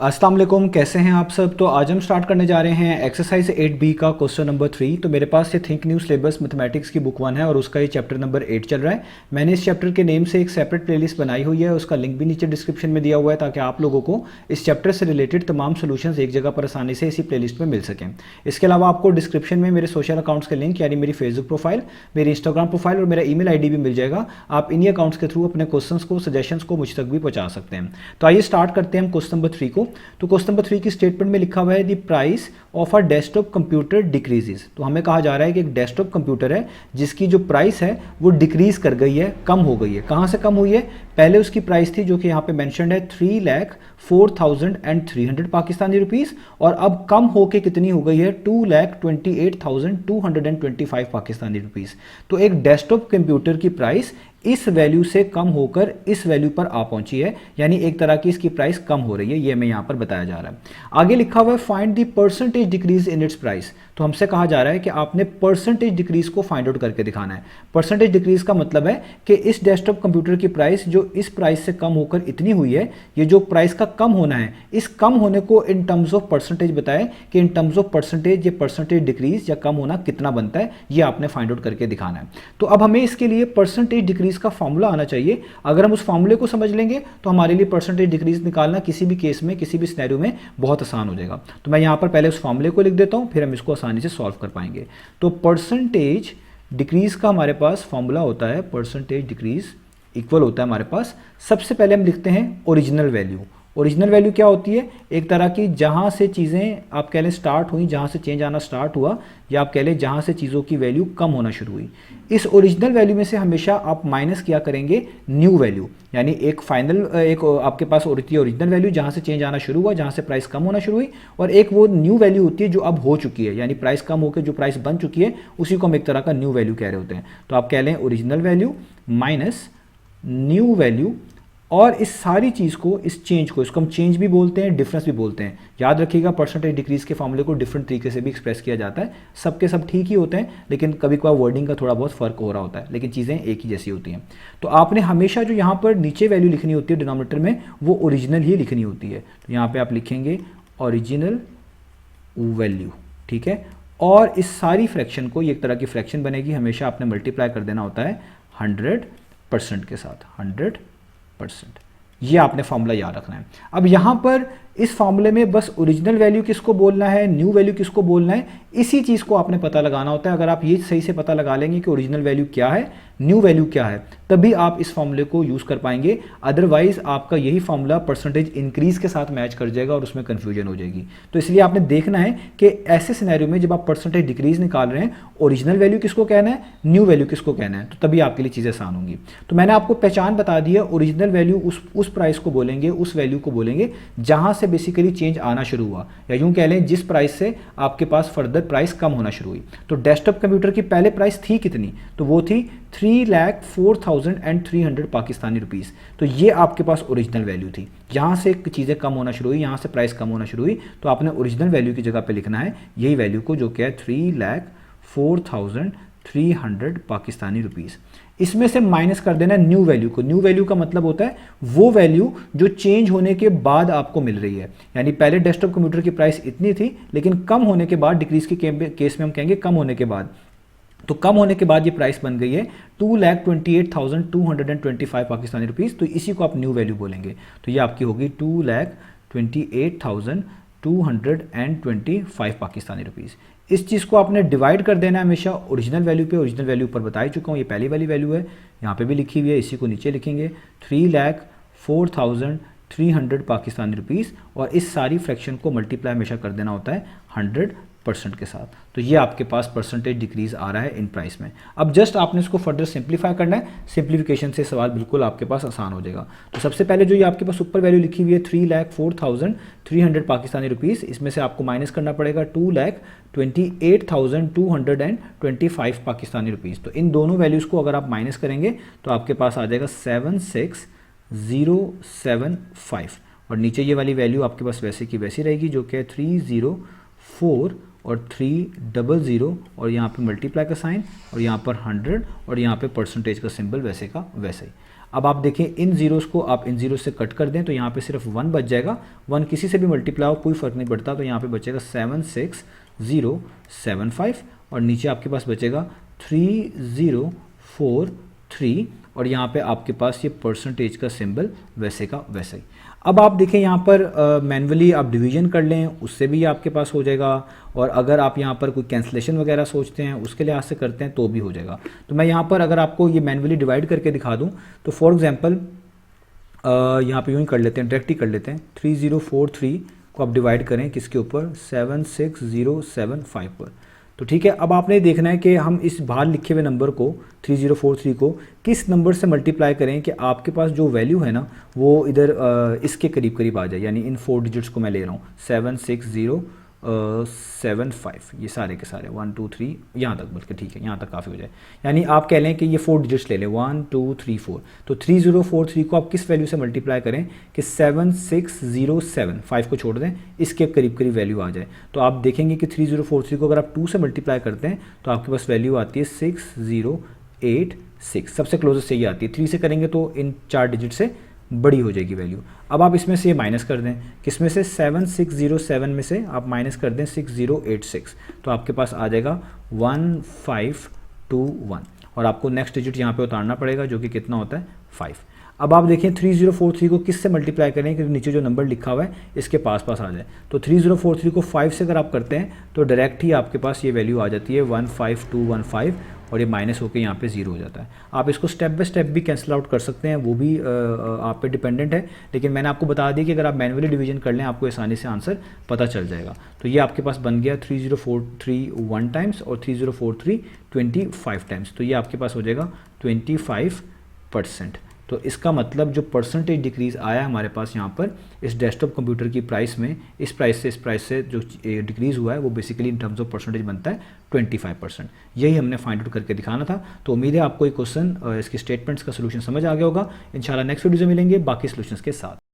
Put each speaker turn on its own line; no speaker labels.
अस्सलाम वालेकुम, कैसे हैं आप सब। तो आज हम स्टार्ट करने जा रहे हैं एक्सरसाइज 8B का क्वेश्चन नंबर 3। तो मेरे पास ये थिंक न्यू सिलेबस मैथमेटिक्स की बुक 1 है और उसका ये चैप्टर नंबर 8 चल रहा है। मैंने इस चैप्टर के नेम से एक सेपरेट प्लेलिस्ट बनाई हुई है, उसका लिंक भी नीचे डिस्क्रिप्शन में दिया हुआ है ताकि आप लोगों को इस चैप्टर से रिलेटेड तमाम सोल्यूशंस एक जगह पर आसानी से इसी प्लेलिस्ट में मिल सकें। इसके अलावा आपको डिस्क्रिप्शन में मेरे सोशल अकाउंट्स के लिंक यानी मेरी फेसबुक प्रोफाइल, मेरी इंस्टाग्राम प्रोफाइल और मेरा ईमेल आईडी भी मिल जाएगा। आप इन्हीं अकाउंट्स के थ्रू अपने क्वेश्चंस को, सजेशंस को मुझ तक भी पहुंचा सकते हैं। तो आइए स्टार्ट करते हैं हम क्वेश्चन नंबर 3 को। तो क्वेश्चन नंबर 3 की स्टेटमेंट में लिखा हुआ है the price of a desktop computer decreases. तो हमें कहा जा रहा है कि एक डेस्कटॉप कंप्यूटर है जिसकी जो प्राइस है वो डिक्रीज कर गई है, कम हो गई है। कहां से कम हुई है? पहले उसकी प्राइस थी जो कि यहाँ पे मेंशन्ड है 3,04,300 पाकिस्तानी रुपीस और अब कम होके कितनी हो गई है? 2,28,225 पाकिस्तानी रुपीस। तो एक डेस्कटॉप कंप्यूटर की प्राइस इस वैल्यू से कम होकर इस वैल्यू पर आ पहुंची है, यानी एक तरह की इसकी प्राइस कम हो रही है, ये हमें यहां पर बताया जा रहा है। आगे लिखा हुआ है find the percentage decrease in its price. तो हमसे कहा जा रहा है कि आपने परसेंटेज डिक्रीज को फाइंड आउट करके दिखाना है। परसेंटेज डिक्रीज का मतलब है कि इस डेस्कटॉप कंप्यूटर की प्राइस जो इस प्राइस से कम होकर इतनी हुई है, ये जो प्राइस का कम होना है, इस कम होने को इन टर्म्स ऑफ परसेंटेज बताए कि इन टर्म्स ऑफ परसेंटेज ये परसेंटेज डिक्रीज या कम होना कितना बनता है, ये आपने फाइंड आउट करके दिखाना है। तो अब हमें इसके लिए परसेंटेज डिक्रीज का फॉर्मूला आना चाहिए। अगर हम उस फॉर्मूले को समझ लेंगे तो हमारे लिए परसेंटेज डिक्रीज निकालना किसी भी केस में, किसी भी सिनेरियो में बहुत आसान हो जाएगा। तो मैं यहां पर पहले उस फॉर्मूले को लिख देता हूं, फिर हम इसको आसानी से सॉल्व कर पाएंगे। तो परसेंटेज डिक्रीज का हमारे पास फॉर्मूला होता है, परसेंटेज डिक्रीज इक्वल होता है हमारे पास, सबसे पहले हम लिखते हैं ओरिजिनल वैल्यू। ओरिजिनल वैल्यू क्या होती है? एक तरह की जहां से चीज़ें आप कह लें स्टार्ट हुई, जहां से चेंज आना स्टार्ट हुआ, या आप कह लें जहां से चीज़ों की वैल्यू कम होना शुरू हुई। इस ओरिजिनल वैल्यू में से हमेशा आप माइनस किया करेंगे न्यू वैल्यू, यानी एक फाइनल, एक आपके पास होती है ओरिजिनल वैल्यू जहां से चेंज आना शुरू हुआ, जहां से प्राइस कम होना शुरू हुई, और एक वो न्यू वैल्यू होती है जो अब हो चुकी है, यानी प्राइस कम होकर जो प्राइस बन चुकी है उसी को हम एक तरह का न्यू वैल्यू कह रहे होते हैं। तो आप कह लें original value minus new value, और इस सारी चीज़ को, इस चेंज को, इसको हम चेंज भी बोलते हैं, डिफरेंस भी बोलते हैं। याद रखिएगा परसेंटेज डिक्रीज के फॉर्मूले को डिफरेंट तरीके से भी एक्सप्रेस किया जाता है। सबके सब ठीक ही होते हैं, लेकिन कभी कभार वर्डिंग का थोड़ा बहुत फर्क हो रहा होता है, लेकिन चीज़ें एक ही जैसी होती हैं। तो आपने हमेशा जो यहाँ पर नीचे वैल्यू लिखनी होती है डिनोमिनेटर में, वो ओरिजिनल ही लिखनी होती है। तो यहाँ पर आप लिखेंगे ओरिजिनल वैल्यू, ठीक है। और इस सारी फ्रैक्शन को, ये एक तरह की फ्रैक्शन बनेगी, हमेशा आपने मल्टीप्लाई कर देना होता है 100% के साथ, 100%। ये आपने फॉर्मूला याद रखना है। अब यहां पर इस फॉर्मूले में बस ओरिजिनल वैल्यू किसको बोलना है, न्यू वैल्यू किसको बोलना है, इसी चीज़ को आपने पता लगाना होता है। अगर आप ये सही से पता लगा लेंगे कि ओरिजिनल वैल्यू क्या है, न्यू वैल्यू क्या है, तभी आप इस फॉर्मूले को यूज़ कर पाएंगे। अदरवाइज आपका यही फॉर्मूला परसेंटेज इंक्रीज के साथ मैच कर जाएगा और उसमें कन्फ्यूजन हो जाएगी। तो इसलिए आपने देखना है कि ऐसे सिनेरियो में जब आप परसेंटेज डिक्रीज निकाल रहे हैं, ओरिजिनल वैल्यू किसको कहना है, न्यू वैल्यू किसको कहना है, तो तभी आपके लिए चीज़ें आसान होंगी। तो मैंने आपको पहचान बता दी है, ओरिजिनल वैल्यू उस प्राइस को बोलेंगे, उस वैल्यू को बोलेंगे जहां से बेसिकली चेंज आना शुरू हुआ, या यूं कह लें जिस प्राइस से आपके पास फर्दर प्राइस कम होना शुरू हुई। तो डेस्कटॉप कंप्यूटर की पहले प्राइस थी कितनी? तो वो थी 3,04,300 पाकिस्तानी रुपीस। तो ये आपके पास ओरिजिनल वैल्यू थी। यहां से चीज़ें कम होना शुरू हुई, यहां से प्राइस कम होना शुरू हुई, तो आपने ओरिजिनल वैल्यू की जगह पे लिखना है यही वैल्यू को, जो क्या है 3,04,300 पाकिस्तानी रुपीस। इसमें से माइनस कर देना न्यू वैल्यू को। न्यू वैल्यू का मतलब होता है वो वैल्यू जो चेंज होने के बाद आपको मिल रही है, यानी पहले डेस्कटॉप कंप्यूटर की प्राइस इतनी थी, लेकिन कम होने के बाद, डिक्रीज के केस में हम कहेंगे कम होने के बाद, तो कम होने के बाद ये प्राइस बन गई है 2,28,225 पाकिस्तानी रुपीस। तो इसी को आप न्यू वैल्यू बोलेंगे। तो ये आपकी होगी 2,28,225 पाकिस्तानी रुपीस। इस चीज़ को आपने डिवाइड कर देना है हमेशा ओरिजिनल वैल्यू पे। ओरिजिनल वैल्यू ऊपर बता ही चुका हूँ, ये पहली वाली वैल्यू है, यहाँ पे भी लिखी हुई है, इसी को नीचे लिखेंगे 3,04,300 पाकिस्तानी रुपीस, और इस सारी फ्रैक्शन को मल्टीप्लाई हमेशा कर देना होता है 100% के साथ। तो ये आपके पास परसेंटेज डिक्रीज आ रहा है इन प्राइस में। अब जस्ट आपने इसको फर्दर सिंप्लीफाई करना है, सिंप्लीफिकेशन से सवाल बिल्कुल आपके पास आसान हो जाएगा। तो सबसे पहले जो ये आपके पास ऊपर वैल्यू लिखी हुई है 3,04,300 पाकिस्तानी रुपीस, इसमें से आपको माइनस करना पड़ेगा 2,28,225 पाकिस्तानी रुपीस। तो इन दोनों वैल्यूज़ को अगर आप माइनस करेंगे तो आपके पास आ जाएगा 7,6,075, और नीचे ये वाली वैल्यू आपके पास वैसे की वैसी रहेगी, जो कि है 304 और 300, और यहाँ पे मल्टीप्लाई का साइन, और यहाँ पर 100, और यहाँ पे परसेंटेज का सिंबल वैसे का वैसे ही। अब आप देखें इन जीरोस को आप इन जीरो से कट कर दें तो यहाँ पे सिर्फ 1 बच जाएगा। 1 किसी से भी मल्टीप्लाई हो कोई फ़र्क नहीं पड़ता, तो यहाँ पे बचेगा 76075 और नीचे आपके पास बचेगा 3043 और यहाँ पे आपके पास ये परसेंटेज का सिंबल वैसे का वैसे ही। अब आप देखें यहाँ पर मैन्युअली आप डिवीजन कर लें, उससे भी आपके पास हो जाएगा, और अगर आप यहाँ पर कोई कैंसलेशन वगैरह सोचते हैं उसके लिहाज से करते हैं तो भी हो जाएगा। तो मैं यहाँ पर अगर आपको ये मैन्युअली डिवाइड करके दिखा दूँ तो फॉर एग्जांपल यहाँ पे यूँ ही कर लेते हैं, डायरेक्ट ही कर लेते हैं। 3043 को आप डिवाइड करें किसके ऊपर, 76075 पर। तो ठीक है, अब आपने देखना है कि हम इस बाहर लिखे हुए नंबर को 3043 को किस नंबर से मल्टीप्लाई करें कि आपके पास जो वैल्यू है ना वो इधर इसके करीब करीब आ जाए। यानी इन 4 डिजिट्स को मैं ले रहा हूँ 76075, ये सारे के सारे 1 2 3 यहाँ तक, बल्कि ठीक है यहाँ तक काफ़ी हो जाए। यानी आप कह लें कि ये 4 डिजिट्स ले लें 1 2 3 4। तो 3043 को आप किस वैल्यू से मल्टीप्लाई करें कि 76075 को छोड़ दें, इसके करीब करीब वैल्यू आ जाए। तो आप देखेंगे कि 3043 को अगर आप 2 से मल्टीप्लाई करते हैं तो आपके पास वैल्यू आती है 6086, सबसे क्लोजेस्ट यही आती है। 3 से करेंगे तो इन 4 डिजिट से बड़ी हो जाएगी वैल्यू। अब आप इसमें से ये माइनस कर दें, किसमें से 7607 में से आप माइनस कर दें 6086, तो आपके पास आ जाएगा 1521 और आपको नेक्स्ट डिजिट यहाँ पे उतारना पड़ेगा जो कि कितना होता है 5। अब आप देखें 3043 को किस से मल्टीप्लाई करें कि नीचे जो नंबर लिखा हुआ है इसके पास पास आ जाए। तो 3043 को 5 से अगर आप करते हैं तो डायरेक्ट ही आपके पास ये वैल्यू आ जाती है 15215 और ये माइनस होकर यहाँ पे 0 हो जाता है। आप इसको स्टेप बाय स्टेप भी कैंसिल आउट कर सकते हैं, वो भी आप पे डिपेंडेंट है, लेकिन मैंने आपको बता दिया कि अगर आप मैन्युअली डिवीजन कर लें आपको आसानी से आंसर पता चल जाएगा। तो ये आपके पास बन गया 3043 1 टाइम्स और 3043 25 टाइम्स, तो ये आपके पास हो जाएगा 25%। तो इसका मतलब जो परसेंटेज डिक्रीज़ आया हमारे पास यहाँ पर इस डेस्कटॉप कंप्यूटर की प्राइस में, इस प्राइस से जो डिक्रीज़ हुआ है वो basically in terms of percentage बनता है 25%। यही हमने फाइंड आउट करके दिखाना था। तो उम्मीद है आपको ये क्वेश्चन इसके स्टेटमेंट्स का सोल्यूशन समझ आ गया होगा। इंशाल्लाह नेक्स्ट वीडियो में मिलेंगे बाकी सोल्यूशंस के साथ।